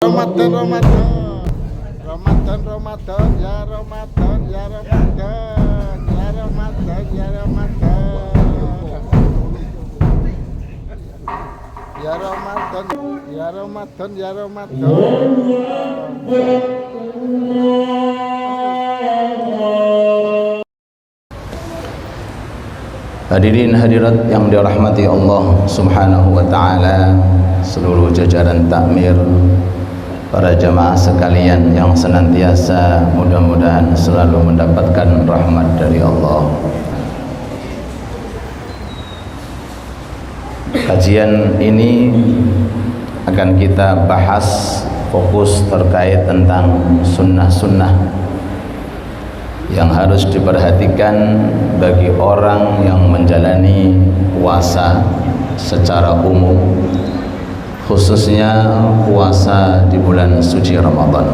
Ramadan, Ramadan, Ramadan, Ramadan, ya Ramadan, ya Ramadan, ya Ramadan, ya Ramadan, ya Ramadan, ya Ramadan, ya Ramadan. Hadirin hadirat yang dirahmati Allah Subhanahu wa taala, seluruh jajaran takmir, para jamaah sekalian yang senantiasa mudah-mudahan selalu mendapatkan rahmat dari Allah. Kajian ini akan kita bahas fokus terkait tentang sunnah-sunnah yang harus diperhatikan bagi orang yang menjalani puasa secara umum, khususnya puasa di bulan suci Ramadan.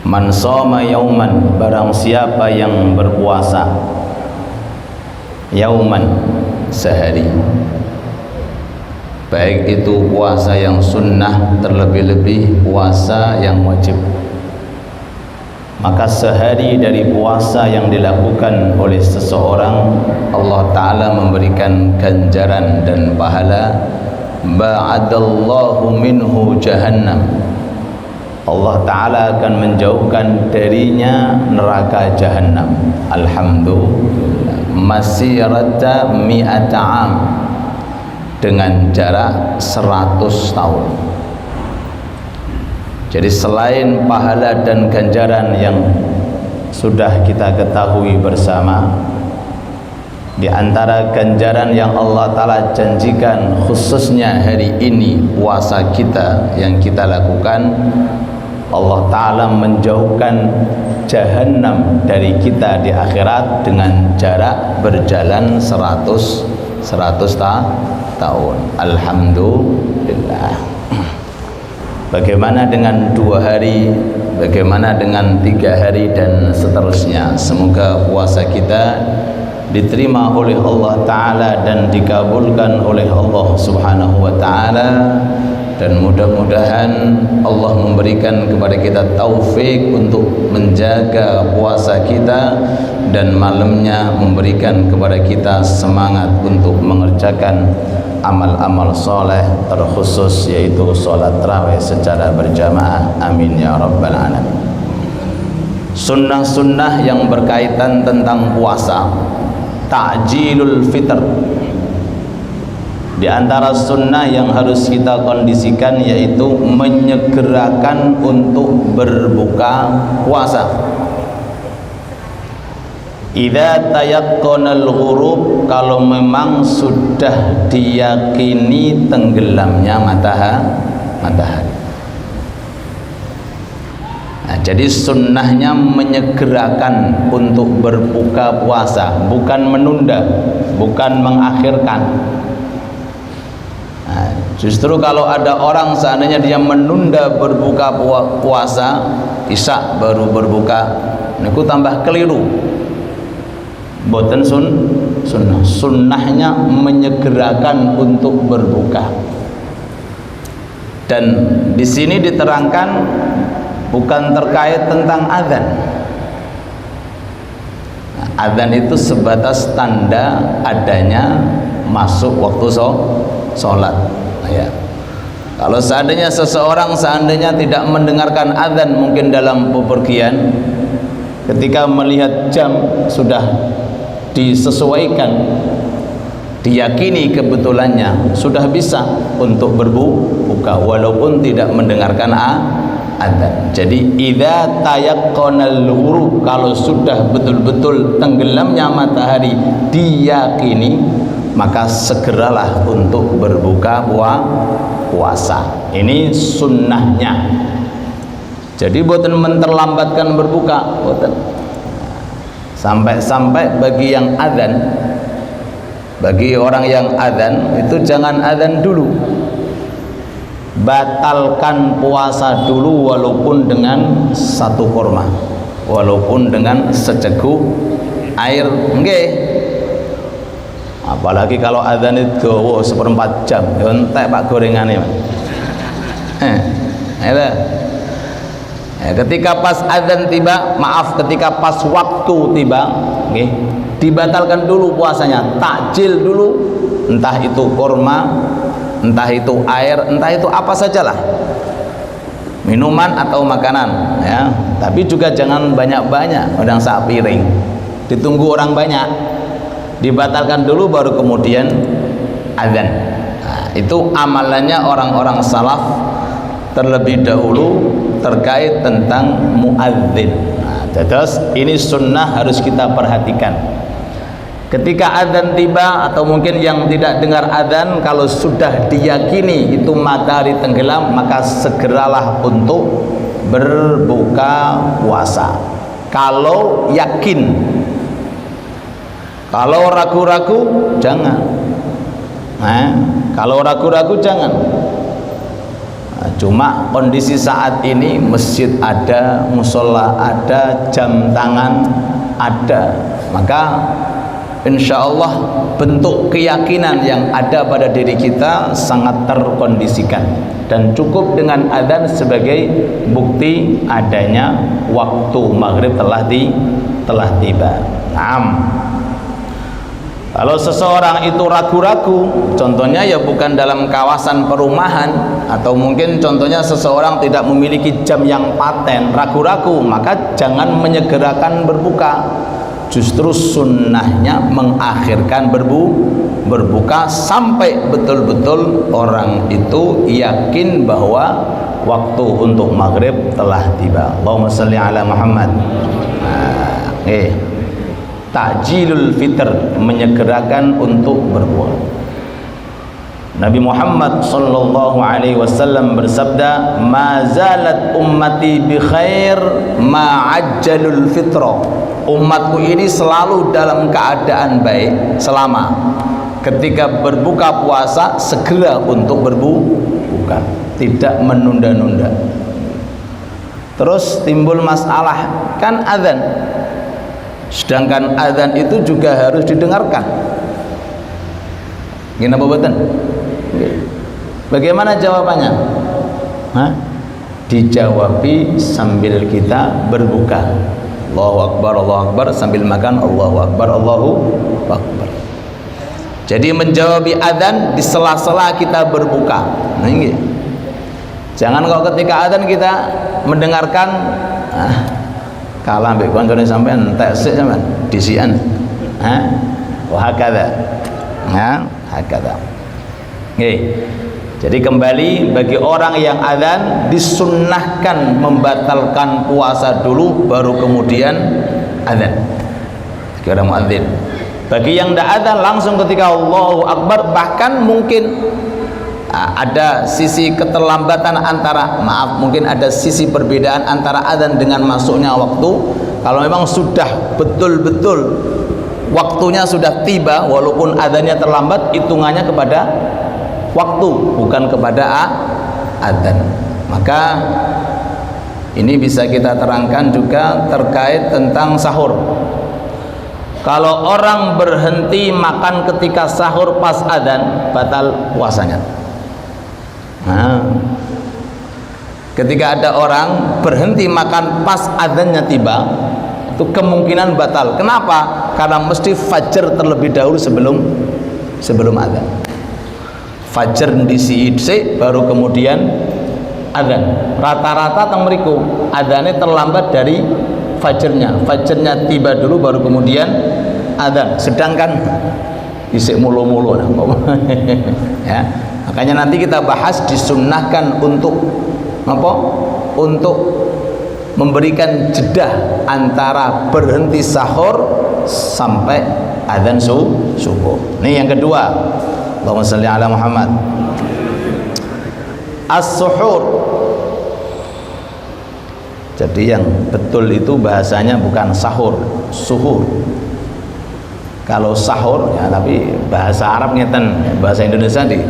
Man shoma yauman, barang siapa yang berpuasa yauman, sehari, baik itu puasa yang sunnah, terlebih-lebih puasa yang wajib, maka sehari dari puasa yang dilakukan oleh seseorang, Allah Ta'ala memberikan ganjaran dan pahala ba'adallahu minhu jahannam. Allah Ta'ala akan menjauhkan darinya neraka jahannam. Alhamdulillah. Masirata mi'ata am, dengan jarak 100 tahun. Jadi selain pahala dan ganjaran yang sudah kita ketahui bersama, di antara ganjaran yang Allah Ta'ala janjikan khususnya hari ini puasa kita yang kita lakukan, Allah Ta'ala menjauhkan jahannam dari kita di akhirat dengan jarak berjalan 100 tahun. Alhamdulillah. Bagaimana dengan 2 hari, bagaimana dengan 3 hari dan seterusnya. Semoga puasa kita diterima oleh Allah Ta'ala dan dikabulkan oleh Allah Subhanahu wa Ta'ala, dan mudah-mudahan Allah memberikan kepada kita taufik untuk menjaga puasa kita, dan malamnya memberikan kepada kita semangat untuk mengerjakan amal-amal soleh, terkhusus yaitu sholat tarawih secara berjamaah. Amin ya rabbal alamin. Sunnah-sunnah yang berkaitan tentang puasa, ta'jilul fitr. Di antara sunnah yang harus kita kondisikan yaitu menyegerakan untuk berbuka puasa. Idza tayaqqanal ghurub, kalau memang sudah diyakini tenggelamnya matahari. Nah, jadi sunnahnya menyegerakan untuk berbuka puasa, bukan menunda, bukan mengakhirkan. Nah, justru kalau ada orang seandainya dia menunda berbuka puasa, isya baru berbuka, niku tambah keliru. Boten sunnah. Sunnahnya menyegerakan untuk berbuka. Dan di sini diterangkan bukan terkait tentang azan. Nah, azan itu sebatas tanda adanya masuk waktu sholat. Ya. Kalau seandainya seseorang tidak mendengarkan azan, mungkin dalam bepergian, ketika melihat jam sudah disesuaikan, diyakini kebetulannya sudah bisa untuk berbuka walaupun tidak mendengarkan adzan. Jadi idza tayaqqanal ghurub, kalau sudah betul-betul tenggelamnya matahari diyakini, maka segeralah untuk berbuka puasa. Ini sunnahnya. Jadi boten menterlambatkan berbuka, boten. Sampai-sampai bagi yang adzan, bagi orang yang adzan itu jangan adzan dulu, batalkan puasa dulu walaupun dengan 1 kurma, walaupun dengan seceguk air. Nggih, apalagi kalau adzan itu 1/4 jam, entek Pak gorengane. Itu. Ya, ketika pas adzan tiba, maaf, ketika pas waktu tiba, okay, dibatalkan dulu puasanya, takjil dulu, entah itu kurma, entah itu air, entah itu apa sajalah, minuman atau makanan, ya. Tapi juga jangan banyak-banyak, udang sak piring, ditunggu orang banyak, dibatalkan dulu baru kemudian adzan. Nah, itu amalannya orang-orang salaf terlebih dahulu terkait tentang muadzin. Nah, terus ini sunnah harus kita perhatikan. Ketika adzan tiba atau mungkin yang tidak dengar adzan, kalau sudah diyakini itu matahari tenggelam, maka segeralah untuk berbuka puasa. Kalau yakin, kalau ragu-ragu jangan. Nah, kalau ragu-ragu jangan. Cuma kondisi saat ini masjid ada, musola ada, jam tangan ada, maka insya Allah bentuk keyakinan yang ada pada diri kita sangat terkondisikan dan cukup dengan adzan sebagai bukti adanya waktu maghrib telah tiba. Naam. Kalau seseorang itu ragu-ragu, contohnya ya bukan dalam kawasan perumahan, atau mungkin contohnya seseorang tidak memiliki jam yang paten, ragu-ragu, maka jangan menyegerakan berbuka. Justru sunnahnya mengakhirkan berbuka sampai betul-betul orang itu yakin bahwa waktu untuk maghrib telah tiba. Allahumma shalli ala Muhammad. Ta'jilul fitr, menyegerakan untuk berbuka. Nabi Muhammad sallallahu alaihi wasallam bersabda, "Ma zalat ummati bi khair ma ajjalul fitra." Umatku ini selalu dalam keadaan baik selama ketika berbuka puasa segera untuk berbuka, tidak menunda-nunda. Terus timbul masalah, kan adzan, sedangkan adzan itu juga harus didengarkan. Gimana betul? Bagaimana jawabannya? Dijawabi sambil kita berbuka. Allahu Akbar, sambil makan Allahu Akbar, Allahu Akbar. Jadi menjawab adzan di sela-sela kita berbuka. Nah, ini. Jangan kalau ketika adzan kita mendengarkan kalah mbek koncone sampean entek sik sampean disian. Wa hakadha. Hakadha. Nggih. Jadi kembali, bagi orang yang adzan disunnahkan membatalkan puasa dulu baru kemudian adzan. Kira muadzin. Bagi yang tidak adzan langsung ketika Allahu Akbar, bahkan mungkin ada sisi keterlambatan antara, maaf, mungkin ada sisi perbedaan antara adzan dengan masuknya waktu. Kalau memang sudah betul-betul waktunya sudah tiba, walaupun adzannya terlambat, hitungannya kepada waktu, bukan kepada adzan. Maka ini bisa kita terangkan juga terkait tentang sahur. Kalau orang berhenti makan ketika sahur pas adzan, batal puasanya. Ketika ada orang berhenti makan pas adzannya tiba, itu kemungkinan batal. Kenapa? Karena mesti fajar terlebih dahulu sebelum adzan. Fajar disi baru kemudian adzan. Rata-rata teng mriku adzane terlambat dari fajarnya. Fajarnya tiba dulu baru kemudian adzan. Sedangkan isik mulu-mulu ya. Makanya nanti kita bahas disunnahkan untuk apa? Untuk memberikan jeda antara berhenti sahur sampai adzan subuh. Ini yang kedua. Allahumma shalli ala Muhammad. As-suhur. Jadi yang betul itu bahasanya bukan sahur, suhur. Kalau sahur ya, tapi bahasa Arab ngeten, bahasa Indonesia di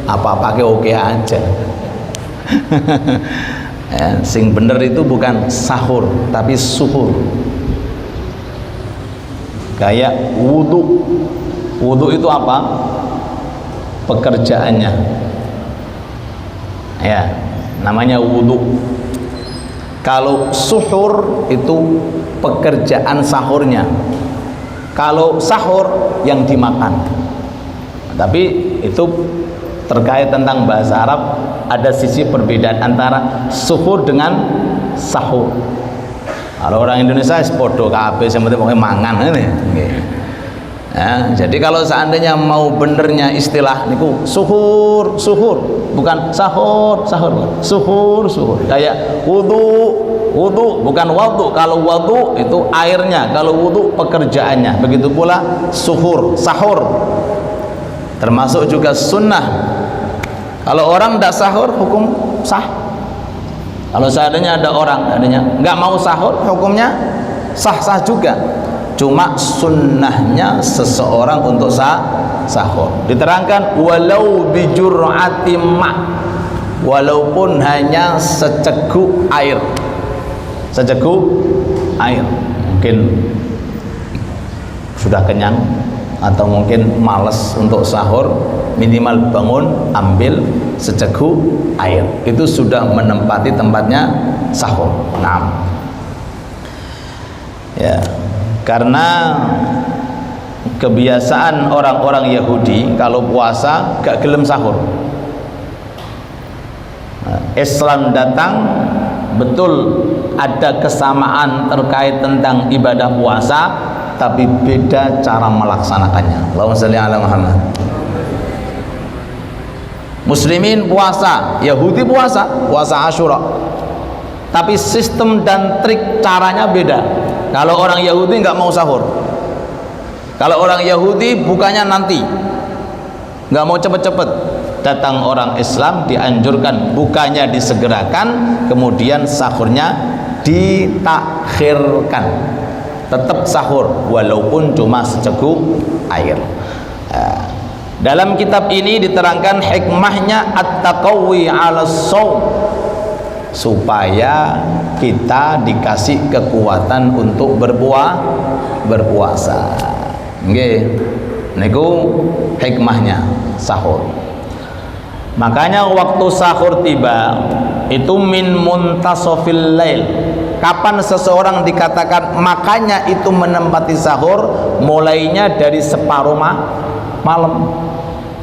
apa-apa oke aja. Ya, sing bener itu bukan sahur tapi suhur. Kayak wudu. Wudu itu apa? Pekerjaannya. Ya, namanya wudu. Kalau suhur itu pekerjaan sahurnya, kalau sahur yang dimakan. Tapi itu terkait tentang bahasa Arab, ada sisi perbedaan antara suhur dengan sahur. Kalau orang Indonesia podo kabeh sing penting pokoke mangan ngene. Ya, jadi kalau seandainya mau benernya istilah niku suhur, suhur, bukan sahur, sahur. Suhur, suhur. Kayak wudu, wudu bukan wudu. Kalau wudu itu airnya, kalau wudu pekerjaannya. Begitu pula suhur, sahur. Termasuk juga sunnah. Kalau orang tidak sahur hukum sah. Kalau seandainya ada orang nggak mau sahur, hukumnya sah-sah juga. Cuma sunnahnya seseorang untuk sahur. Diterangkan walau bijur'ati ma', walaupun hanya seceguk air. Seceguk air. Mungkin sudah kenyang atau mungkin malas untuk sahur, minimal bangun ambil seceguk air, itu sudah menempati tempatnya sahur. Nah, ya, karena kebiasaan orang-orang Yahudi kalau puasa gak gelem sahur. Nah, Islam datang, betul ada kesamaan terkait tentang ibadah puasa, tapi beda cara melaksanakannya. Allahumma shalli ala Muhammad. Muslimin puasa, Yahudi puasa Asyura, tapi sistem dan trik caranya beda. Kalau orang Yahudi nggak mau sahur, kalau orang Yahudi bukannya nanti, nggak mau cepet-cepet. Datang orang Islam dianjurkan bukanya disegerakan, kemudian sahurnya ditakhirkan. Tetap sahur walaupun cuma seceguk air. Dalam kitab ini diterangkan hikmahnya at-taqawi 'ala shaum, supaya kita dikasih kekuatan untuk berpuasa. Nggih, niku hikmahnya sahur. Makanya waktu sahur tiba itu min muntasofil lail. Kapan seseorang dikatakan makanya itu menempati sahur, mulainya dari separuh malam.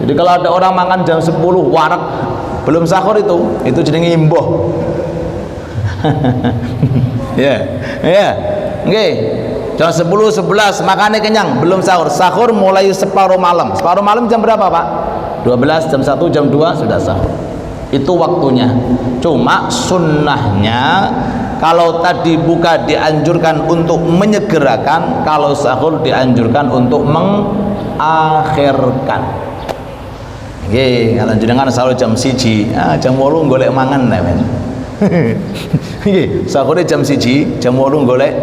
Jadi kalau ada orang makan jam 10 warak belum sahur, itu jenenge imboh. Ya, nggih. Jam 10 11 makannya kenyang, belum sahur. Sahur mulai separuh malam. Separuh malam jam berapa, Pak? 12, jam 1, jam 2 sudah sahur. Itu waktunya. Cuma sunnahnya kalau tadi buka dianjurkan untuk menyegerakan, kalau sahur dianjurkan untuk mengakhirkan. Nggih, kalau jenengan sahur jam 1, jam 8 golek mangan lah men. Nggih, sahurnya jam 1, jam 8 golek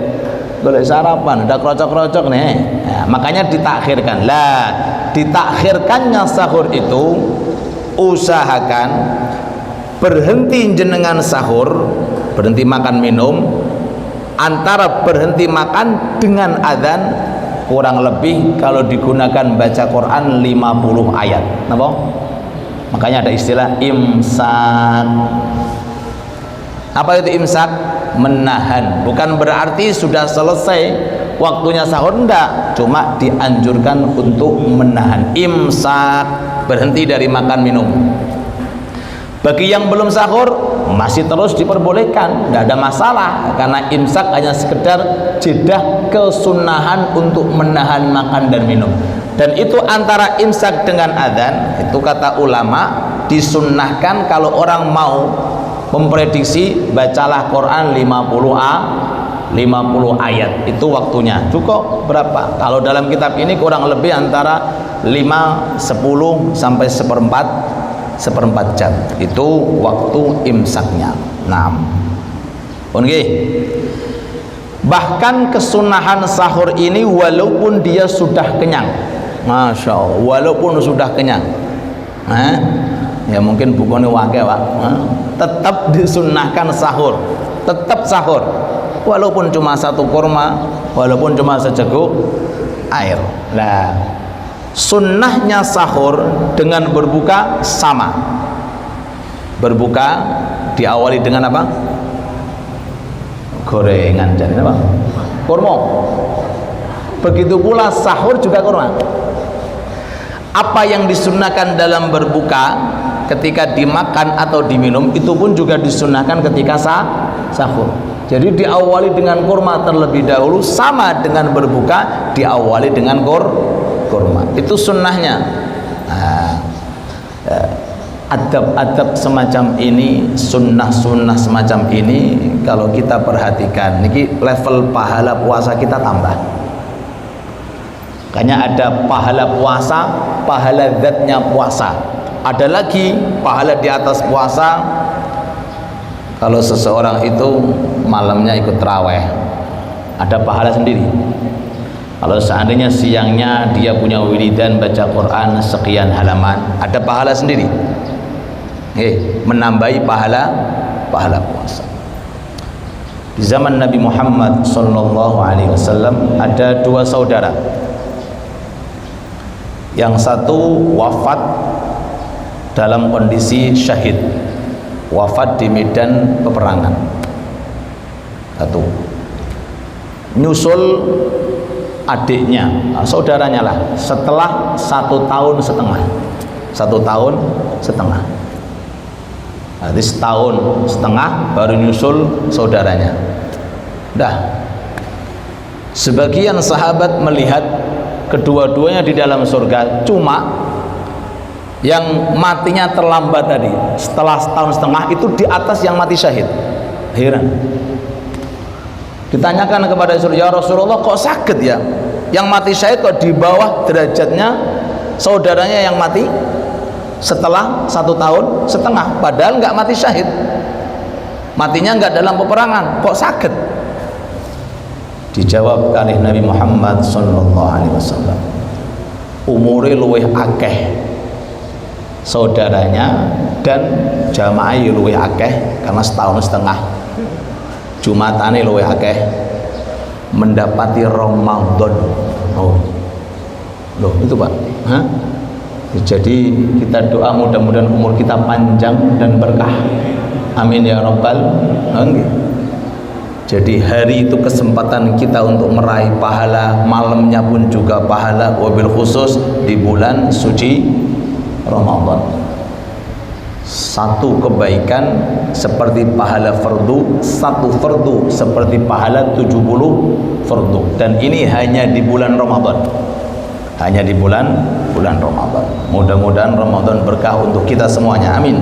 sarapan, udah krocok-krocok nih. Nah, makanya ditakhirkan. Lah, ditakhirkannya sahur itu usahakan berhenti jenengan sahur, berhenti makan minum, antara berhenti makan dengan adzan kurang lebih kalau digunakan baca Quran 50 ayat. Napa? Makanya ada istilah imsak. Apa itu imsak? Menahan. Bukan berarti sudah selesai waktunya sahur, enggak, cuma dianjurkan untuk menahan. Imsak, berhenti dari makan minum. Bagi yang belum sahur masih terus diperbolehkan, tidak ada masalah, karena imsak hanya sekedar jedah kesunahan untuk menahan makan dan minum. Dan itu antara imsak dengan adzan, itu kata ulama disunnahkan kalau orang mau memprediksi bacalah Quran 50 ayat, itu waktunya. Cukup berapa? Kalau dalam kitab ini kurang lebih antara 5, 10 sampai seperempat jam, itu waktu imsaknya. Nah, bahkan kesunahan sahur ini walaupun dia sudah kenyang, masya Allah, walaupun sudah kenyang, ya mungkin bukannya wakil Pak, tetap disunahkan sahur, tetap sahur walaupun cuma 1 kurma, walaupun cuma seceguk air. Nah, sunnahnya sahur dengan berbuka sama. Berbuka diawali dengan apa? Gorengan dan apa? Kurma. Begitu pula sahur juga kurma. Apa yang disunnahkan dalam berbuka ketika dimakan atau diminum itu pun juga disunnahkan ketika sahur. Jadi diawali dengan kurma terlebih dahulu, sama dengan berbuka diawali dengan kurma. Itu sunnahnya. Nah, adab-adab semacam ini, sunnah-sunnah semacam ini kalau kita perhatikan, niki level pahala puasa kita tambah. Makanya ada pahala puasa, pahala zatnya puasa. Ada lagi pahala di atas puasa kalau seseorang itu malamnya ikut tarawih, ada pahala sendiri. Kalau seandainya siangnya dia punya wiridan baca Quran sekian halaman, ada pahala sendiri. Menambahi pahala puasa. Di zaman Nabi Muhammad sallallahu alaihi wasallam ada dua saudara. Yang satu wafat dalam kondisi syahid, wafat di medan peperangan. Satu nyusul adiknya, saudaranya lah, setelah 1 tahun setengah. 1 tahun setengah. Nanti 1 tahun setengah baru nyusul saudaranya. Dah. Sebagian sahabat melihat kedua-duanya di dalam surga, cuma yang matinya terlambat tadi, setelah 1 tahun setengah itu di atas yang mati syahid. Heran. Ditanyakan kepada Rasulullah, ya Rasulullah, kok sakit ya? Yang mati syahid kok di bawah derajatnya saudaranya yang mati setelah 1 tahun setengah, padahal nggak mati syahid, matinya nggak dalam peperangan, kok sakit? Dijawab oleh Nabi Muhammad sallallahu alaihi wasallam, umure luwih akeh saudaranya dan jamaah luwih akeh karena 1 tahun setengah, jumatane luwih akeh, mendapati Ramadan. Oh loh itu Pak, hah? Jadi kita doa mudah-mudahan umur kita panjang dan berkah, amin ya rabbal alamin. Jadi hari itu kesempatan kita untuk meraih pahala, malamnya pun juga pahala, wabil khusus di bulan suci Ramadan. Satu kebaikan seperti pahala fardu, satu fardu seperti pahala 70 fardu, dan ini hanya di bulan Ramadan, hanya di bulan Ramadan. Mudah-mudahan Ramadan berkah untuk kita semuanya, amin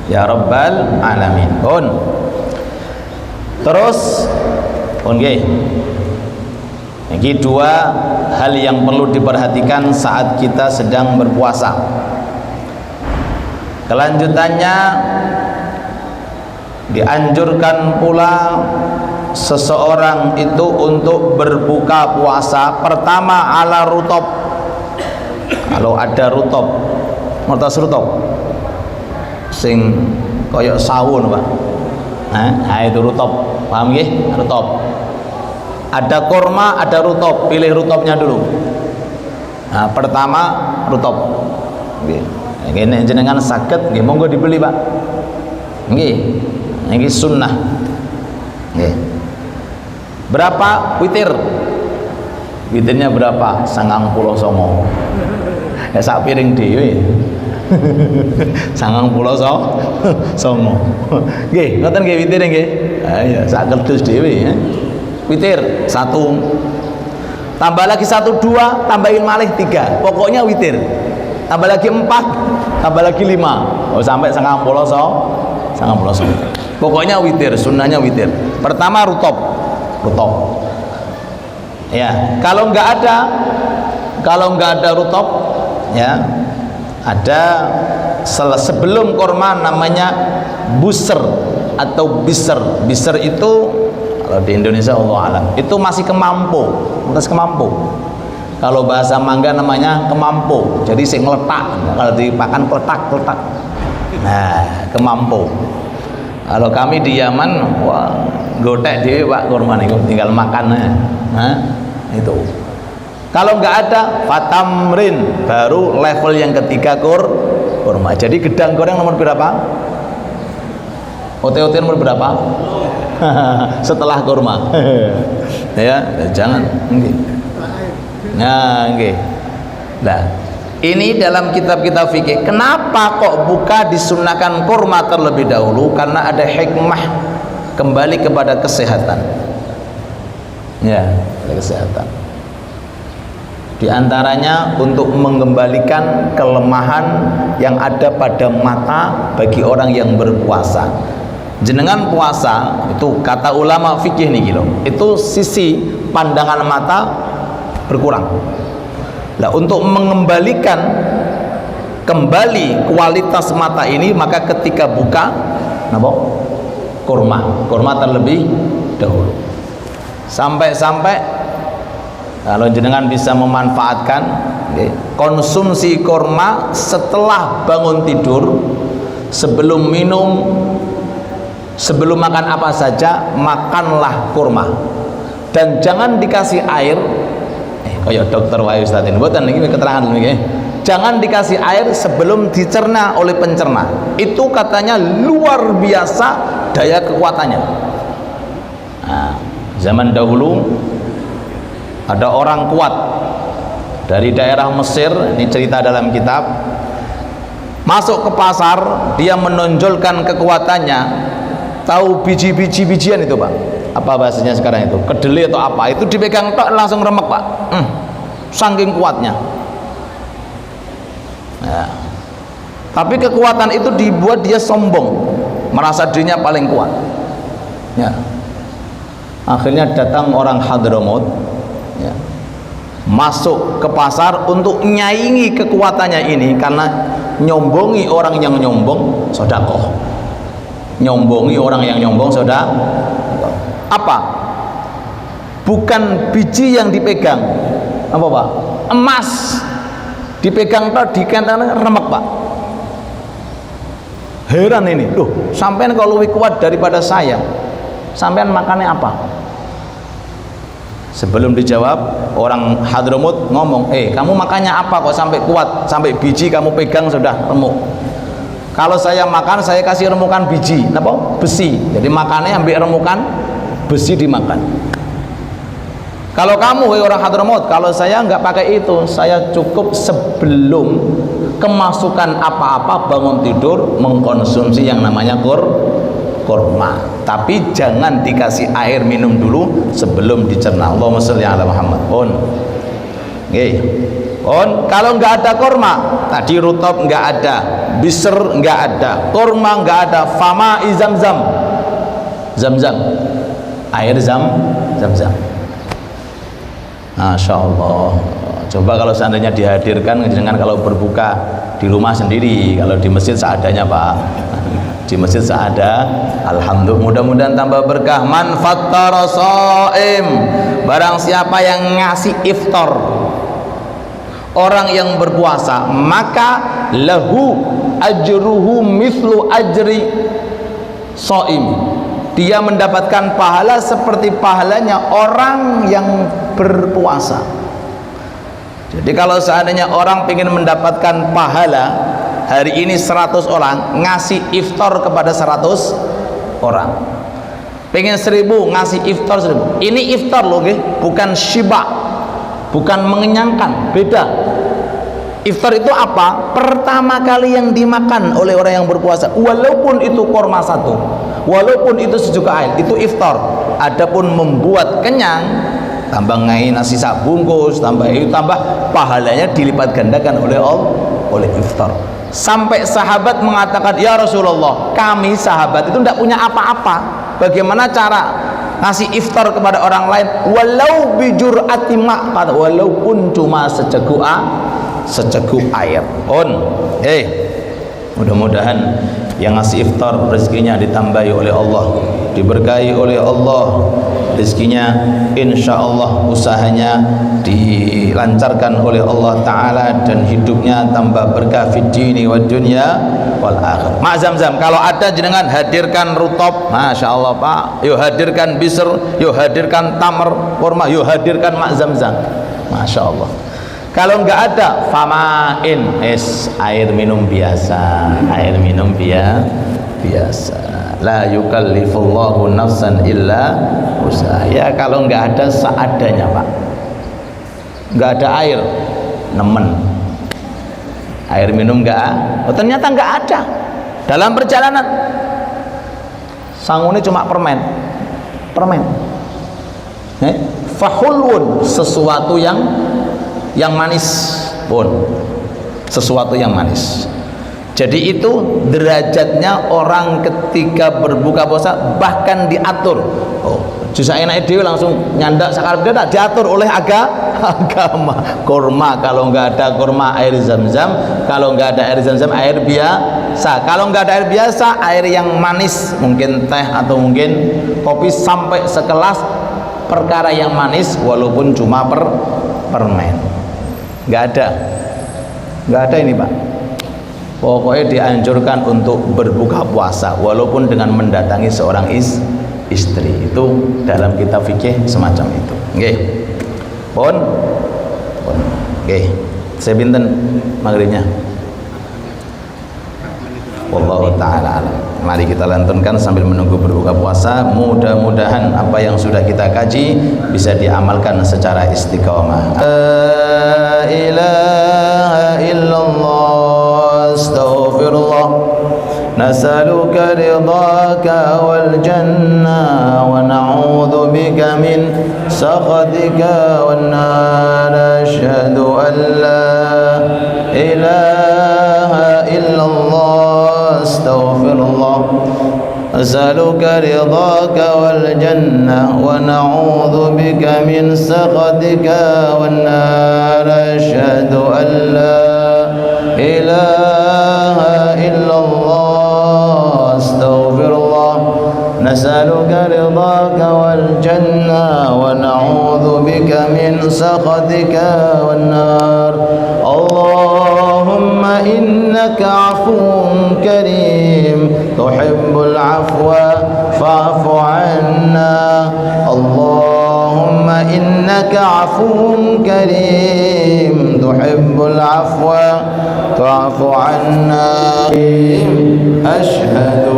ya rabbal alamin. Terus ini dua hal yang perlu diperhatikan saat kita sedang berpuasa. Kelanjutannya, dianjurkan pula seseorang itu untuk berbuka puasa pertama ala rutop. Kalau ada rutop, mertas rutop sing koyok sawun Pak, nah itu rutop, paham nggih? Rutop. Ada korma, ada rutop, pilih rutopnya dulu. Nah, pertama rutop. Ini jenengan sakit, nggih monggo dibeli Pak. Nggih, ini sunnah. Nggih. Berapa witir? Witirnya berapa? 99. Ya sak piring dhewe. 99. Nggih, ngoten nggih witir nggih. Ha ya sak kertas dhewe ya. Witir 1. Tambah lagi 1 2, tambahin malih 3. Pokoknya witir. Tambah lagi 4, tambah lagi 5. Oh sampai 99. Pokoknya witir, sunnahnya witir. Pertama rutop. Ya, kalau nggak ada rutop, ya ada sebelum korma namanya buser atau biser. Biser itu kalau di Indonesia Allah alam itu masih kemampu. Kalau bahasa Mangga namanya kemampu. Jadi sing ngeletak, kalau dipakan kletak. Nah, kemampu. Kalau kami di Yaman, wah, gotek dhewe Pak kurma niku, tinggal makan aja. Nah, itu. Kalau nggak ada fatamrin, baru level yang ketiga kurma. Jadi gedang goreng nomor berapa? Ote-ote nomor berapa? Setelah kurma. Ya, jangan. Nggih. Nah, nggih. Nah, ini dalam kitab-kitab fikih. Kenapa kok buka disunahkan kurma terlebih dahulu? Karena ada hikmah kembali kepada kesehatan. Ya, kesehatan. Di antaranya untuk mengembalikan kelemahan yang ada pada mata bagi orang yang berpuasa. Jenengan puasa itu kata ulama fikih nih gitu, itu sisi pandangan mata berkurang. Nah, untuk mengembalikan kembali kualitas mata ini, maka ketika buka, napa? Kurma terlebih dahulu. Sampai-sampai kalau jenengan bisa memanfaatkan konsumsi kurma setelah bangun tidur, sebelum minum, sebelum makan apa saja, makanlah kurma. Dan jangan dikasih air kayak dokter wae Ustaz ini mboten niki keterangan niki. Jangan dikasih air sebelum dicerna oleh pencerna. Itu katanya luar biasa daya kekuatannya. Nah, zaman dahulu ada orang kuat dari daerah Mesir, ini cerita dalam kitab. Masuk ke pasar, dia menonjolkan kekuatannya. Tahu biji-bijian itu, Pak? Apa bahasanya sekarang itu? Kedelai atau apa? Itu dipegang tok langsung remek, Pak. Saking kuatnya. Ya. Tapi kekuatan itu dibuat dia sombong, merasa dirinya paling kuat. Ya. Akhirnya datang orang Hadramaut, ya, masuk ke pasar untuk nyaingi kekuatannya ini, karena nyombongi orang yang nyombong sedekah. Nyombongi orang yang nyombong sedekah. Apa? Bukan biji yang dipegang. Apa, Pak? Emas. Dipegang tok dikentang remek, Pak. Heran ini, loh, sampean kalau lebih kuat daripada saya, sampean makannya apa? Sebelum dijawab, orang Hadramaut ngomong, kamu makannya apa kok sampai kuat, sampai biji kamu pegang sudah remuk? Kalau saya makan, saya kasih remukan biji, apa? Besi. Jadi makannya ambil remukan besi dimakan. Kalau kamu orang Hadramaut, kalau saya nggak pakai itu, saya cukup sebelum kemasukan apa-apa bangun tidur mengkonsumsi yang namanya kurma. Tapi jangan dikasih air minum dulu sebelum dicerna. Allahumma sholli ala Muhammad. Kalau nggak ada kurma, tadi rutab nggak ada, bisr nggak ada, kurma nggak ada, fama Zamzam, air Zamzam. Masya Allah. Coba kalau seandainya dihadirkan, jangan kalau berbuka di rumah sendiri, kalau di masjid seadanya, Pak. Di masjid seada, alhamdulillah, mudah-mudahan tambah berkah. Man fattara shaim, barang siapa yang ngasih iftar orang yang berpuasa, maka lahu ajruhu mithlu ajri shaim. Dia mendapatkan pahala seperti pahalanya orang yang berpuasa. Jadi kalau seandainya orang ingin mendapatkan pahala, hari ini 100 orang ngasih iftar kepada 100 orang. Pengen 1000 ngasih iftar 1000. Ini iftar loh, bukan syiba, bukan mengenyangkan, beda. Iftar itu apa? Pertama kali yang dimakan oleh orang yang berpuasa, walaupun itu kurma 1, walaupun itu sejuta air, itu iftar. Adapun membuat kenyang, tambah ngai nasi sak bungkus, tambah itu, tambah pahalanya dilipat gandakan oleh Allah, oleh iftar. Sampai sahabat mengatakan, ya Rasulullah, kami sahabat itu tidak punya apa-apa, bagaimana cara ngasih iftar kepada orang lain? Walau bijur'ati ma', walaupun cuma seceguk air. Mudah-mudahan yang ngasih iftar rezekinya ditambahi oleh Allah, diberkahi oleh Allah rezekinya, insya Allah usahanya dilancarkan oleh Allah Ta'ala, dan hidupnya tambah berkah fid dini wad dunya wal akhir. Mak Zamzam, kalau ada jenengan hadirkan rutab, Masya Allah Pak, yuk hadirkan bisr, yuk hadirkan tamar kurma, yuk hadirkan mak Zamzam, Masya Allah. Kalau nggak ada famain, air minum biasa, air minum biasa. La yukallifullahu nafsan illa usaha. Ya kalau nggak ada seadanya Pak, nggak ada air, nemen, air minum nggak, ternyata nggak ada. Dalam perjalanan sangune cuma permen, fahulun, sesuatu yang manis pun, sesuatu yang manis. Jadi itu derajatnya orang ketika berbuka puasa bahkan diatur. Justru enak dewe langsung nyandak sakar beda diatur oleh agama. Kurma, kalau nggak ada kurma air zam-zam, kalau nggak ada air zam-zam air biasa. Kalau nggak ada air biasa, air yang manis, mungkin teh atau mungkin kopi sampai sekelas perkara yang manis walaupun cuma permen. Nggak ada ini Pak. Pokoknya dianjurkan untuk berbuka puasa walaupun dengan mendatangi seorang istri. Itu dalam kitab fikih semacam itu. Nggih. Pun. Nggih. Saya pinten maghribnya. Wallahu taala alam. Mari kita lantunkan sambil menunggu berbuka puasa. Mudah-mudahan apa yang sudah kita kaji bisa diamalkan secara istiqamah. La ilaha illallah, astaghfirullah. Nas'aluka ridhaka wal jannah wa na'udzu bika min sakhatika wan nar. Asyhadu an la ilaha illallah, astaghfirullah. As'aluka ridhaka wal jannah wa na'udzu bika min sakhatika wan nar. Asyhadu an la ilaha illallah, astaghfirullah. Nas'aluka ridhaka wal jannah wa na'udzu bika min sakhatika wan nar. Allahumma innaka 'afuwun karim tuhibbul 'afwa fa'fu 'anna. Allahumma innaka 'afuwun karim tuhibbul 'afwa fa'fu 'anna. Ashhadu